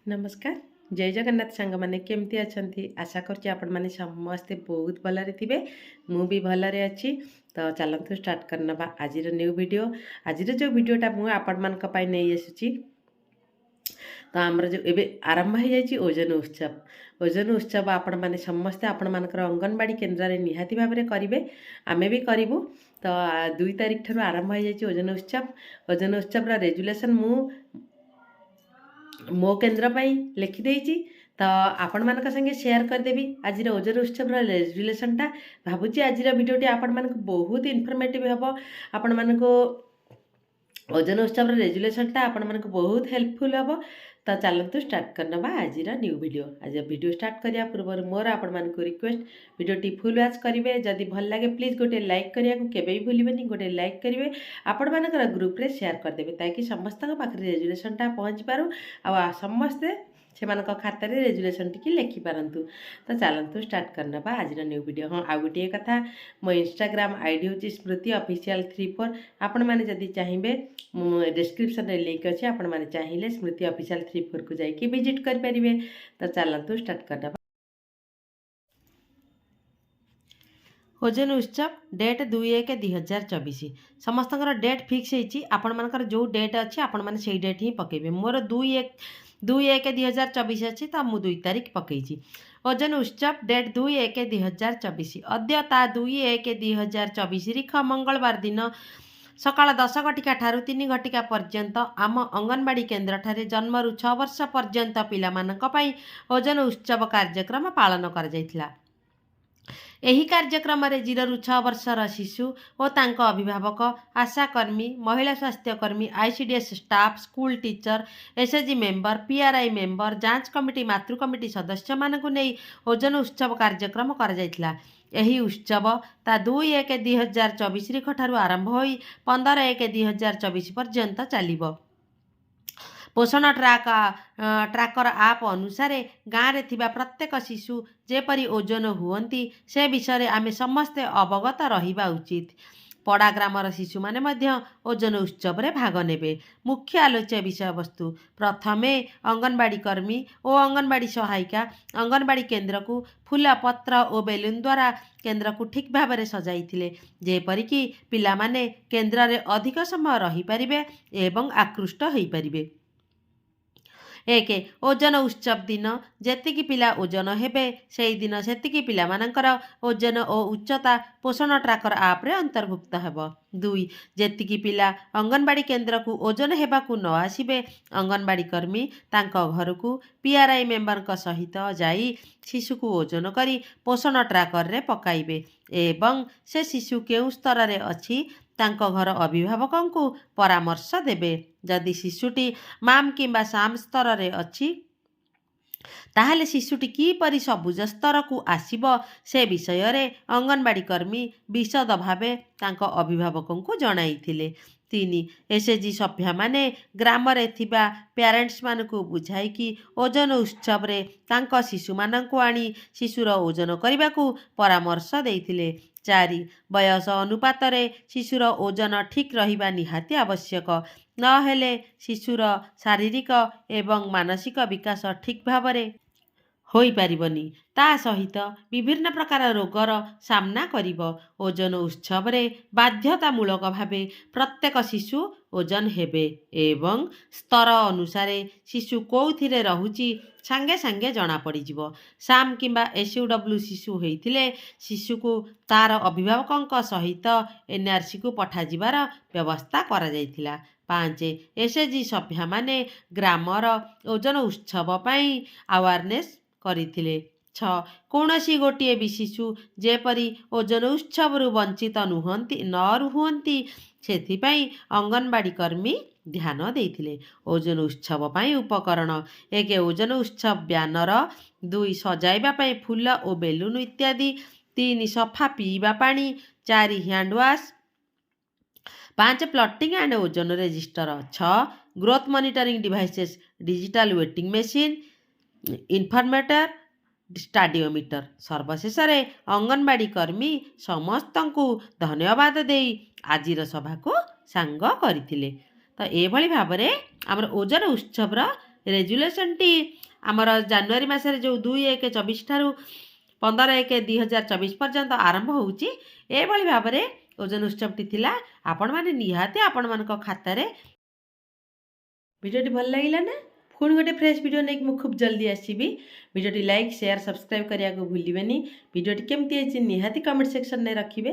नमस्कार जय जगन्नाथ सांग मैंने केमती अच्छा आशा करछि आपण माने समस्ते बहुत भलरे थिबे मु भी भलरे अछि। तो चलतु स्टार्ट करनबा आज न्यू वीडियो। आज जो वीडियोटा मु आपण मान पई नै आसुछि। तो आमर जो एबे आरंभ हो जाइए ओजन उत्सव आपण माने समस्ते आपण मानकर अंगनवाड़ी केन्द्र रे निहाती भाव में करेंगे आमे भी करूँ। तो 2 तारिख ठार आरंभ हो जाइए ओजन उत्सव रेजुलेशन मु मो केन्द्र पर लिखिदेची। तो आपण मान संगे शेयर करदेवी आज ओजन उत्सव रेजुलेशनटा। भावुची आज वीडियोटी आपण मान बहुत इनफॉर्मेटिव हम। आपण मान ओजन उत्सव रेजुलेशनटा आपण मान बहुत हेल्पफुल हम। तो चलतु स्टार्ट करनबा आज न्यू वीडियो। आज वीडियो स्टार्ट करिया पूर्व मोर आपण मान रिक्वेस्ट वीडियोटी फुल वॉच करेंगे। जदि भल लगे प्लीज गोटे लाइक करिया को केबे भी भूलिबेनी, गोटे लाइक करेंगे आपण मानकर ग्रुप रे शेयर करदेवे ताकि समस्त पाखे रेजुलेशनटा पहुँच पारू आ समस्ते से खातार रेजुलेशन टी लिखि पारंतु। तो चलतु स्टार्ट करनबा आज न्यू वीडियो। हाँ आ गोटे कथा मो इंस्टाग्राम आईडी हूँ स्मृति ऑफिशियल 34। आपण मैंने जदि चाहिए डिस्क्रिप्शन में लिंक अच्छे आपण मैंने चाहिए स्मृति ऑफिशियल 34 को जाकि विजिट करेंगे। तो चलतु स्टार्ट करनबा। ओजन उत्सव डेट 2/1/2024 समस्त डेट फिक्स होती। आपण मानकर जो डेट अच्छी आपण मैंने से डेट ही पकेबे। मोर 2/1/2024 अच्छी तो मुझे 2 तारिख पकई। ओजन उत्सव डेट 2/1/2024 अद्य ता 2/1/2024 रिख मंगलवार दिन सकाळ 10 घटिका ठारू 3 घटिका पर्यंत आम अंगनवाड़ी केन्द्र ठारे जन्मरू 6 वर्ष पर्यंत पिला मानक पई ओजन उत्सव कार्यक्रम पालन कर जायथिला। एही कार्यक्रम में 0 ରୁ 6 वर्षर शिशु और तांको अभिभावक, आशाकर्मी, महिला स्वास्थ्यकर्मी, ICDS staff, school teacher, SHG member, PRI member, जांच कमिटी, मातृ कमिटी सदस्य मानकु नै ओजन उत्सव कार्यक्रम कर जायथिला। एही उत्सव ता 2/1/2024 ठारू आरंभ होई 15/1/2024 पर्यंत चलिबो। पोषण ट्राकर आप अनुसार गाँव में थिबा प्रत्येक शिशु जेपरी ओजन हुअंती से विषय आमे समस्ते अवगत रहिबा उचित। पड़ा ग्रामर शिशु माने मध्य ओजन उत्सव रे भाग नेबे। मुख्य आलोच्य विषय वस्तु प्रथमे अंगनवाड़ी कर्मी और अंगनवाड़ी सहायिका अंगनवाड़ी केन्द्र को फूल पत्र और बेलून द्वारा केन्द्र को ठीक भाव में सजाइथिले जेपरिकी पिला माने केन्द्र रे अधिक समय रही परिबे एवं आकृष्ट होई परिबे। 1 ओजन उत्सव दिन जेतिकी पिला ओजन हेबे से दिन सेतिकी पिला मानकर ओजन और उच्चता पोषण ट्राकर आप रे अंतर्भुक्त हेबो। 2 जेतिकी पिला अंगनवाड़ी केन्द्र को ओजन हेबा को न आसिबे अंगनवाड़ी कर्मी तांको घर को पीआरआई मेंबर का सहित जाई शिशु को ओजन करी पोषण ट्राकर रे पकाइबे एवं से शिशु केउ स्तर रे अछि तांको घर अभिभावकों को परामर्श देबे। जदि शिशुटी माम किंबा साम स्तर रे अछि ताहले शिशुटी किपरि सबुज स्तर को आसिबो से विषय रे अंगनवाड़ी कर्मी विशद भावे तांको अभिभावकों को जणाइथिले। 3 एसएचजी सभ्य माने ग्राम रे थिबा पेरेंट्स मान को बुझाई कि ओजन उत्सव रे तांको शिशु मानंको आनी शिशुर ओजन करबा को परामर्श देइथिले। 4 बयस अनुपात रे शिशुर ओजन ठीक रहिबा निहाती आवश्यक न हेले शिशुर शारीरिक एवं मानसिक विकास ठीक भाव में होई पारिबनी ता सहित विभिन्न प्रकार रोगर सामना करिबो। ओजन उत्सव रे बाध्यतामूलक भावे प्रत्येक शिशु ओजन हेबे एवं स्तर अनुसार शिशु कौथिरे रहुची सांगे सांगे जना पड़ी जिवो। साम किंबा एसयूडब्ल्यू शिशु होइथिले शिशु को तार अभिभावकों सहित एनआरसी को पठा जिबार व्यवस्था करा जायथिला। 5 एसएचजी सभ्य माने ग्रामर ओजन उत्सव पई अवेयरनेस करिथिले। 6 कौनसी गोटे भी शिशु जेपरी ओजन उत्सव रु वंचित न रुहंती सेथिपाई अंगनवाड़ी कर्मी ध्यान देइथिले। ओजन उत्सव पाई उपकरण 1 ओजन उत्सव ब्यानर, 2 सजाइबा पाई फूल और बेलून इत्यादि, 3 सफा पीवा पानी, 4 हैंड वॉश, 5 प्लॉटिंग एंड ओजन register, 6 growth monitoring devices digital weighing machine infantometer stadiometer. सर्वशेष अंगनवाड़ी कर्मी समस्त को धन्यवाद दे आजिर सभा को सांग करथिले। तो ये भाव में आमर ओजन उत्सव रेजुलेसन आमर जानुरी मसरे जो 2/1/24 ठारू 15/1/2024 पर्यंत आरंभ होउची एभली भाव में ओजन उत्सवटी थिला। आपण माने निहाती आपण मान खातार भिडियोटी भल लगिला ना पुणी गोटे फ्रेश वीडियो नहीं मुझे खूब जल्दी आसबि। भिडियोटी लाइक शेयर सब्सक्राइब करने को भूलिए। भिडियोटी केमती निहाती कमेंट सेक्शन में रखिए।